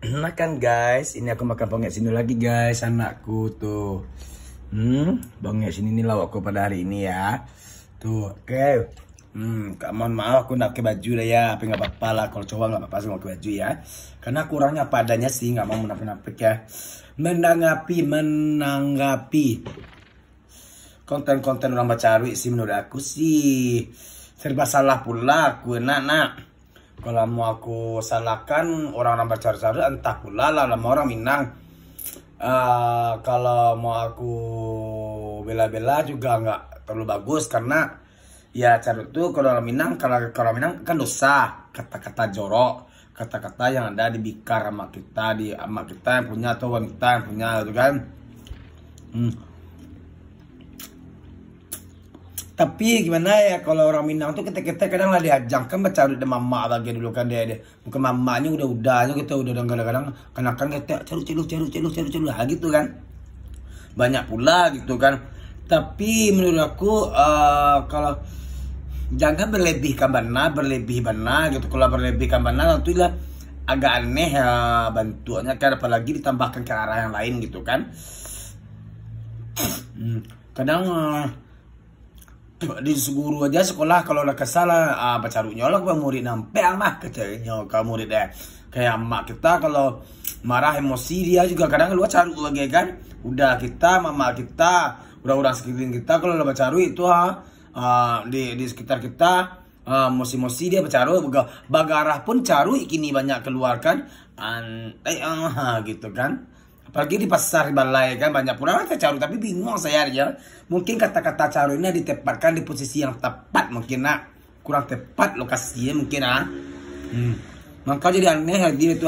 Makan guys, ini aku makan bongek sini lagi guys, anakku tuh. Bongek sini nih lawakku pada hari ini ya. Tuh, oke. Mohon maaf aku nak pakai baju dah ya, tapi nggak apa-apa lah kalau cowok nggak apa-apa sih mau pakai baju ya. Karena kurangnya apa adanya sih, nggak mau menapik-napik ya. Menanggapi konten-konten orang Bacarui sih menurut aku sih serba salah pula aku nak. Kalau mau aku salahkan orang-orang Bacarui entah pula lah sama orang Minang. Kalau mau aku bela-bela juga nggak terlalu bagus karena ya Carut itu kalau orang Minang kan dosa kata-kata jorok, kata-kata yang ada di bikar sama kita yang punya atau wanita yang punya gitu kan. Tapi gimana ya kalau orang Minang tuh kita kadang lah diajak kan Bacarut dan mama lagi dulu kan dia bukan mamanya udahnya kita udah kadang-kadang kenakan kita carut gitu kan. Banyak pula gitu kan. Tapi menurut aku kalau jangan berlebih benar gitu. Kalau berlebihkan benar tentulah agak aneh ya bentuknya kan, apalagi ditambahkan ke arah yang lain gitu kan. Kadang di guru aja sekolah kalau udah kesal Bacarut nyolok murid nampak mah katanya kalau murid deh kayak emak kita kalau marah emosi dia juga kadang keluar Carut lagi kan. Udah kita mama kita orang-orang sekeliling kita kalau udah Bacarut itu di sekitar kita emosi dia Bacarut bagarah pun Carut kini banyak keluarkan gitu kan. Apalagi di pasar di balai kan banyak pula kata Carut, tapi bingung saya aja. Mungkin kata-kata Carut ini ditempatkan di posisi yang tepat mungkin kurang tepat lokasinya mungkin Maka jadi aneh lagi itu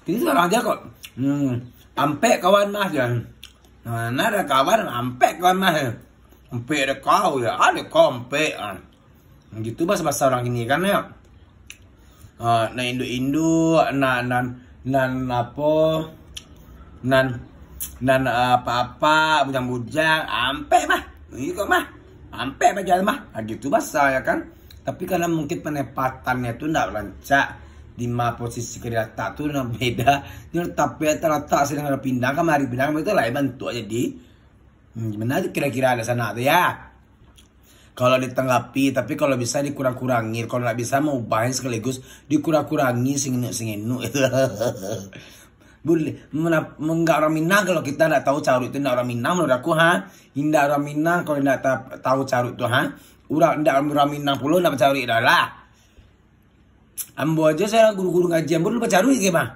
Jadi sekarang aja kok. Ampe kawan mah jangan. Nah, ada kawan ampe kawan mah. Ampe ada kau ya, ada kau ampe. Gitu bahasa orang ini kan ya. Nah Indo nan apa bujang ampe mah. Itu mah. Ampe aja mah. Gitu bahasa ya kan. Tapi karena mungkin penempatannya tuh enggak rancak di posisi kereta tuh beda. Dia tapi terletak sedang ada pindah kemari pindah itu lah bentuk aja di gimana kira-kira ada sana tuh ya. Kalau ditanggapi, tapi kalau bisa dikurang-kurangin. Kalau nggak bisa mau ubahin sekaligus dikurang-kurangi singenu itu. Boleh, enggak orang Minang kalau kita nggak tahu Carut itu enggak orang Minang menurut aku Indah orang Minang kalau nggak tahu Carut itu enggak orang Minang pula nggak Carut dah lah. Ambo aja saya guru-guru ngaji ambo lu Bacarut gimana?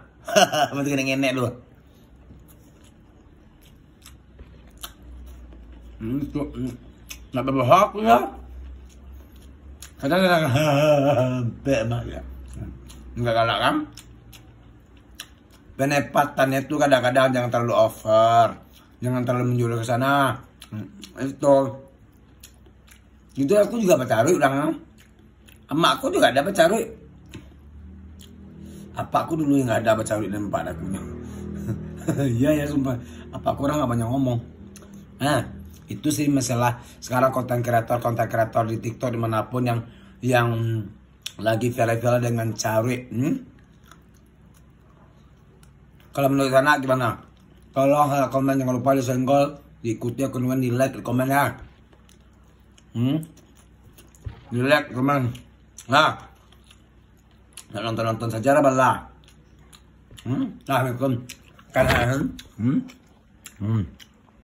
Betul kena ngenek lu. Nggak berhak ya. Kadang-kadang ya. Enggak galak kan? Penempatannya itu kadang-kadang jangan terlalu over, jangan terlalu menjulur ke sana. Itu. Gitu aku juga Bacarut udah. Emakku juga ada Bacarut. Apa aku dulu yang nggak ada Bacarut dan empat akunya. Iya ya sumpah. Apa aku orang nggak banyak ngomong. Itu sih masalah sekarang konten kreator di TikTok dimanapun yang lagi viral dengan Carut. Kalau menurut anak gimana? Kalau komen jangan lupa disenggol, diikuti kemudian di like, di komen ya. Di like, komen. Nonton saja lah bala. Assalamualaikum.